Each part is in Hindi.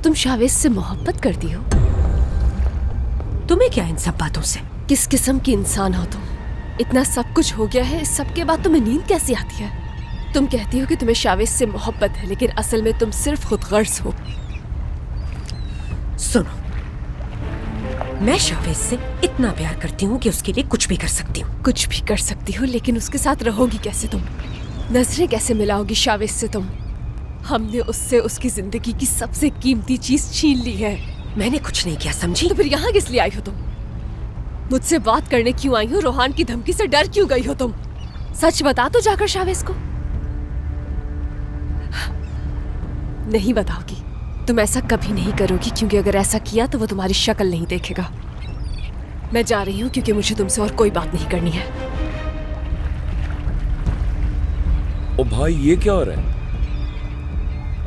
तुम शावेज से मोहब्बत करती हो? तुम्हें क्या इन सब बातों से? किस किस्म की इंसान हो तुम? इतना सब कुछ हो गया है, इस सब के बाद तुम्हें नींद कैसे आती है? तुम कहती हो कि तुम्हें शावेज से मोहब्बत है, लेकिन असल में तुम सिर्फ खुदगर्ज हो। सुनो, मैं शावेज से इतना प्यार करती हूँ कि उसके लिए कुछ भी कर सकती हूँ। कुछ भी कर सकती हो, लेकिन उसके साथ रहोगी कैसे तुम? नजरें कैसे मिलाओगी शावेज से तुम? हमने उससे उसकी जिंदगी की सबसे कीमती चीज छीन ली है। मैंने कुछ नहीं किया, समझी? तो फिर यहाँ किस लिए आई हो तुम? मुझसे बात करने क्यों आई हो? रोहान की धमकी से डर क्यों गई हो तुम? सच बता तो जाकर शावेज को। नहीं बताओगी? तुम ऐसा कभी नहीं करोगी, क्योंकि अगर ऐसा किया तो वो तुम्हारी शक्ल नहीं देखेगा। मैं जा रही हूँ क्योंकि मुझे तुमसे और कोई बात नहीं करनी है। ओ भाई, ये क्या हो रहा है?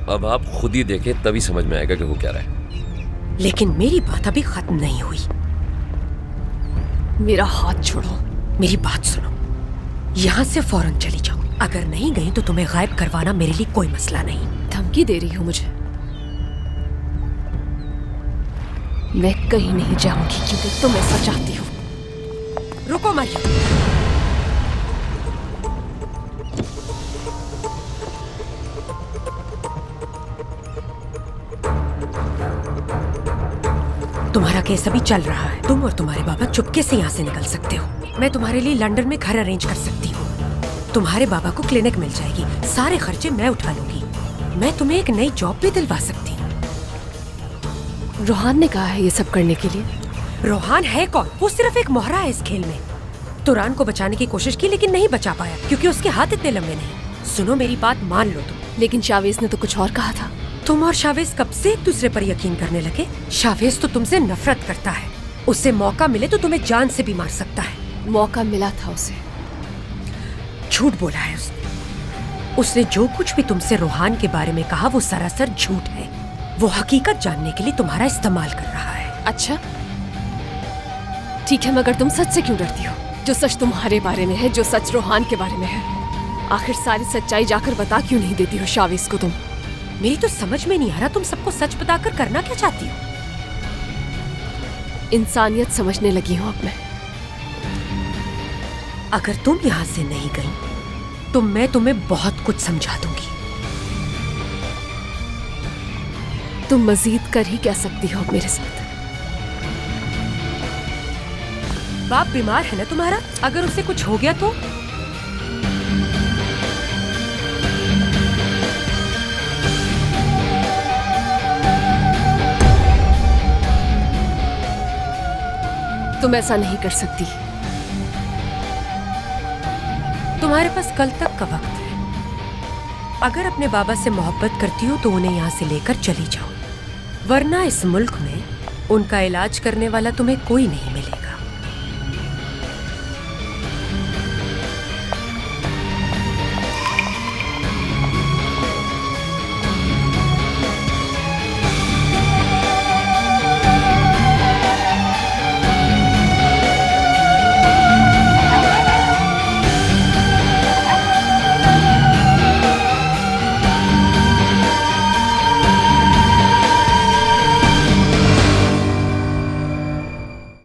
अब आप खुद ही देखें तभी समझ में आएगा कि वो क्या रहा है। लेकिन मेरी बात अभी खत्म नहीं हुई। मेरा हाथ छोड़ो। मेरी बात सुनो, यहाँ से फौरन चली जाओ। अगर नहीं गई तो तुम्हें गायब करवाना मेरे लिए कोई मसला नहीं। धमकी दे रही हो मुझे? मैं कहीं नहीं जाऊंगी क्योंकि तुम ऐसा चाहती हो। रुको मरियम, तुम्हारा केस अभी चल रहा है। तुम और तुम्हारे बाबा चुपके से यहाँ से निकल सकते हो। मैं तुम्हारे लिए लंदन में घर अरेंज कर सकती हूँ। तुम्हारे बाबा को क्लिनिक मिल जाएगी, सारे खर्चे मैं उठा लूंगी। मैं तुम्हें एक नई जॉब भी दिलवा सकती हूँ। रोहान ने कहा है ये सब करने के लिए। रोहान है कौन? वो सिर्फ एक मोहरा है इस खेल में। तुरान को बचाने की कोशिश की लेकिन नहीं बचा पाया क्योंकि उसके हाथ इतने लंबे नहीं। सुनो, मेरी बात मान लो तुम। लेकिन शावेज ने तो कुछ और कहा था। तुम और शावेज कब से एक दूसरे पर यकीन करने लगे? शावेज तो तुमसे नफरत करता है। उसे मौका मिले तो तुम्हें जान से भी मार सकता है। मौका मिला था उसे। झूठ बोला है उसने जो कुछ भी तुमसे रोहान के बारे में कहा वो सरासर झूठ है। वो हकीकत जानने के लिए तुम्हारा इस्तेमाल कर रहा है। अच्छा ठीक है, मगर तुम सच से क्यों डरती हो? जो सच तुम्हारे बारे में है, जो सच रोहान के बारे में है, आखिर सारी सच्चाई जाकर बता क्यों नहीं देती हो शावेज को तुम? मेरी तो समझ में नहीं आ रहा, तुम सबको सच बताकर करना क्या चाहती हो? इंसानियत समझने लगी हूँ अब मैं। अगर तुम यहाँ से नहीं गई तो मैं तुम्हें बहुत कुछ समझा दूंगी। तुम मजीद कर ही क्या सकती हो मेरे साथ? बाप बीमार है ना तुम्हारा? अगर उसे कुछ हो गया तो? तुम ऐसा नहीं कर सकती। तुम्हारे पास कल तक का वक्त है। अगर अपने बाबा से मोहब्बत करती हो तो उन्हें यहाँ से लेकर चली जाओ, वरना इस मुल्क में उनका इलाज करने वाला तुम्हें कोई नहीं मिलेगा।